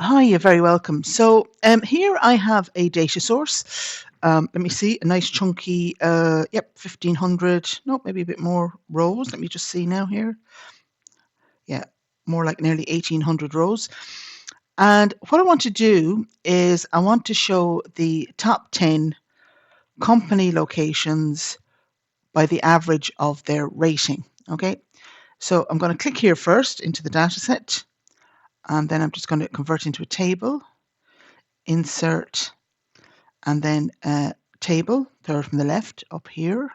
Hi, you're very welcome. So here I have a data source. Let me see, a nice chunky, 1500, no, maybe a bit more rows. Let me just see now here. Yeah, more like nearly 1800 rows. And what I want to do is I want to show the top 10 company locations by the average of their rating. Okay, so I'm going to click here first into the data set, and then I'm just going to convert into a table, insert, and then table, third from the left up here.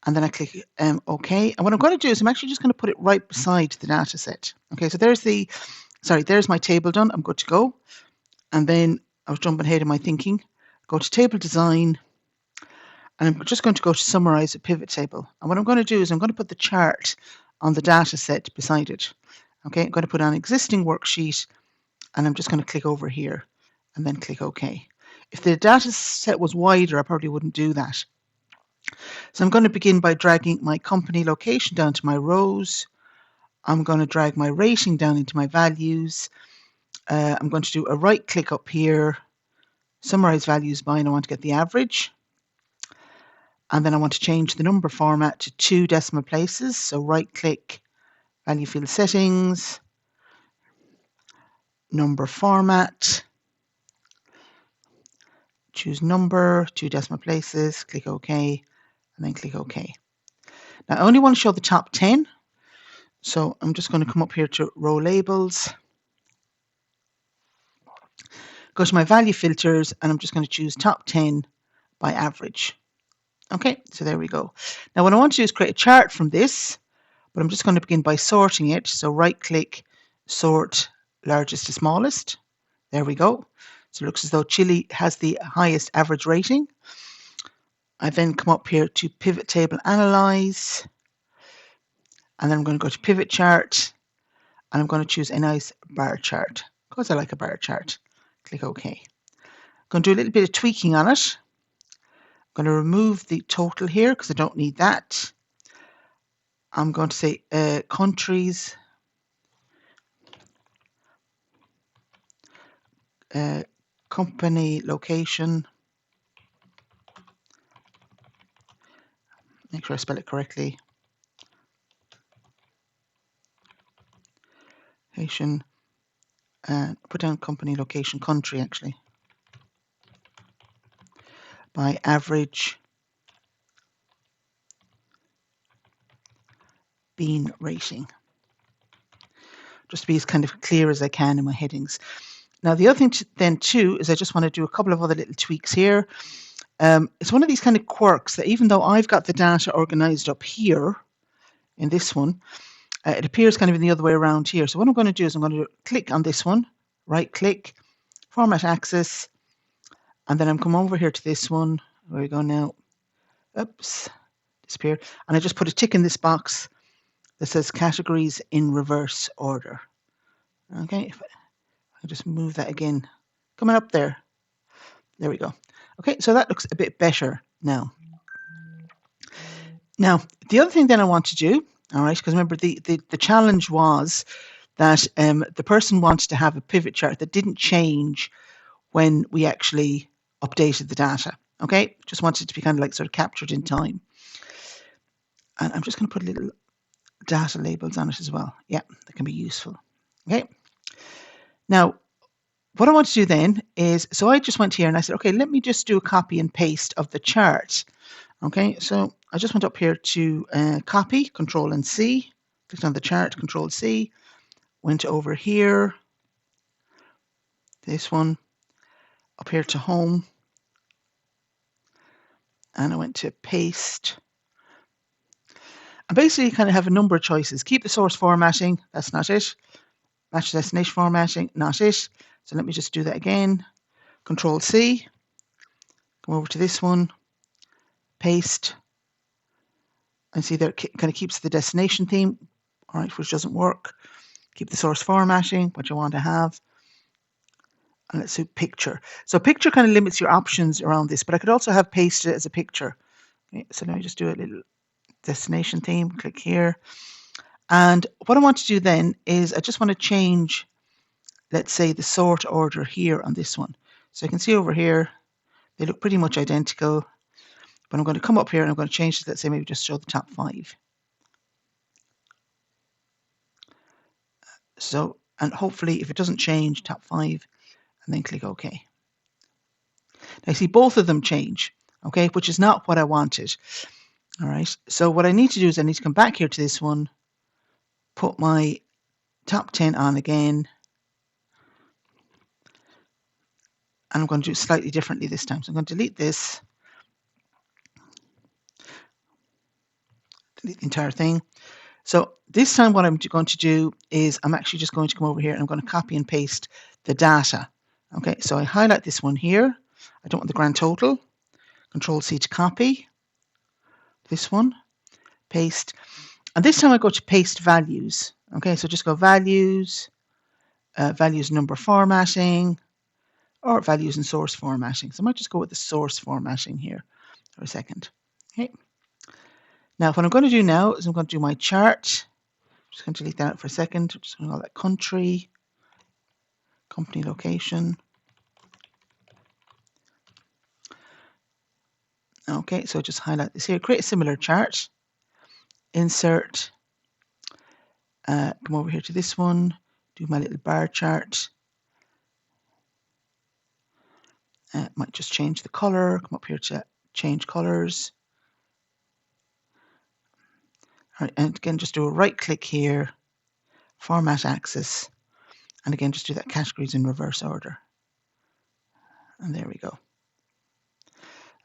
And then I click OK. And what I'm going to do is I'm actually just going to put it right beside the data set. Okay, so there's my table done. I'm good to go. And then I was jumping ahead in my thinking. Go to table design. And I'm just going to go to summarize a pivot table. And what I'm going to do is I'm going to put the chart on the data set beside it. Okay, I'm going to put on existing worksheet, and I'm just going to click over here and then click OK. If the data set was wider, I probably wouldn't do that. So I'm going to begin by dragging my company location down to my rows. I'm going to drag my rating down into my values. I'm going to do a right click up here, summarize values by, and I want to get the average. And then I want to change the number format to 2 decimal places. So right click, value field settings, number format, choose number, 2 decimal places, click OK, and then click OK. Now I only want to show the top 10. So I'm just going to come up here to row labels, go to my value filters, and I'm just going to choose top 10 by average. Okay, so there we go. Now what I want to do is create a chart from this, but I'm just going to begin by sorting it. So right click, sort largest to smallest. There we go. So it looks as though Chile has the highest average rating. I then come up here to pivot table analyze, and then I'm going to go to pivot chart, and I'm going to choose a nice bar chart because I like a bar chart. Click OK. I'm going to do a little bit of tweaking on it. I'm going to remove the total here because I don't need that. I'm going to say countries, company location. Make sure I spell it correctly. Location. Put down company location, country actually. By average bean rating. Just to be as kind of clear as I can in my headings. Now the other thing then too is I just want to do a couple of other little tweaks here. It's one of these kind of quirks that even though I've got the data organized up here in this one, it appears kind of in the other way around here. So what I'm going to do is I'm going to click on this one, right click, format axis, and then I'm come over here to this one. Where we go now? Oops, disappeared. And I just put a tick in this box that says categories in reverse order. Okay, if I just move that again, coming up there. There we go. Okay, so that looks a bit better now. Now, the other thing then I want to do, all right, because remember the challenge was that the person wanted to have a pivot chart that didn't change when we actually updated the data. Okay, just wanted it to be kind of like sort of captured in time. And I'm just going to put little data labels on it as well. Yeah, that can be useful. Okay. Now, what I want to do then is, so I just went here and I said, okay, let me just do a copy and paste of the chart. Okay, so I just went up here to copy, Control and C, clicked on the chart, Control C, went over here, this one, up here to home, and I went to paste. I basically kind of have a number of choices. Keep the source formatting, that's not it. Match destination formatting, not it. So let me just do that again. Control C, come over to this one, paste, and see there it kind of keeps the destination theme, all right, which doesn't work. Keep the source formatting, what you want to have. And let's do picture. So picture kind of limits your options around this, but I could also have pasted it as a picture. Okay, so let me just do a little destination theme, click here. And what I want to do then is I just want to change, let's say, the sort order here on this one. So you can see over here, they look pretty much identical, but I'm going to come up here and I'm going to change this, let's say maybe just show the top 5. So, and hopefully if it doesn't change, top 5, and then click OK. Now you see both of them change, okay, which is not what I wanted. All right, so what I need to do is I need to come back here to this one, put my top 10 on again, and I'm going to do it slightly differently this time. So I'm going to delete this, delete the entire thing. So this time what I'm going to do is I'm actually just going to come over here and I'm going to copy and paste the data. Okay, so I highlight this one here. I don't want the grand total. Control C to copy. This one, paste. And this time I go to paste values. Okay, so just go values, values number formatting, or values and source formatting. So I might just go with the source formatting here for a second. Okay. Now what I'm going to do now is I'm going to do my chart. I'm just going to delete that out for a second. I'm just going to call that country, company location. Okay, so just highlight this here, create a similar chart, insert, come over here to this one, do my little bar chart. Might just change the color, come up here to change colors. All right, and again, just do a right click here, format axis, and again, just do that categories in reverse order. And there we go.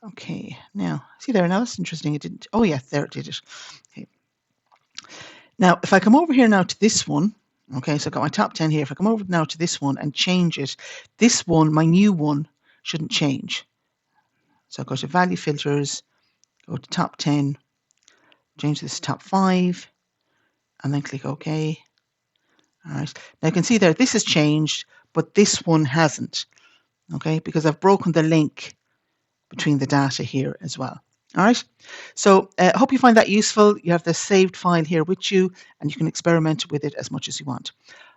Okay, now, see there, now that's interesting, it didn't, oh yeah, there it did it. Okay. Now, if I come over here now to this one, okay, so I've got my top 10 here, if I come over now to this one and change it, this one, my new one, shouldn't change. So I'll go to value filters, go to top 10, change this to top 5, and then click OK. All right, now you can see there, this has changed, but this one hasn't, okay, because I've broken the link between the data here as well. All right, so I hope you find that useful. You have the saved file here with you and you can experiment with it as much as you want.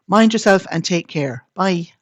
Mind yourself and take care. Bye.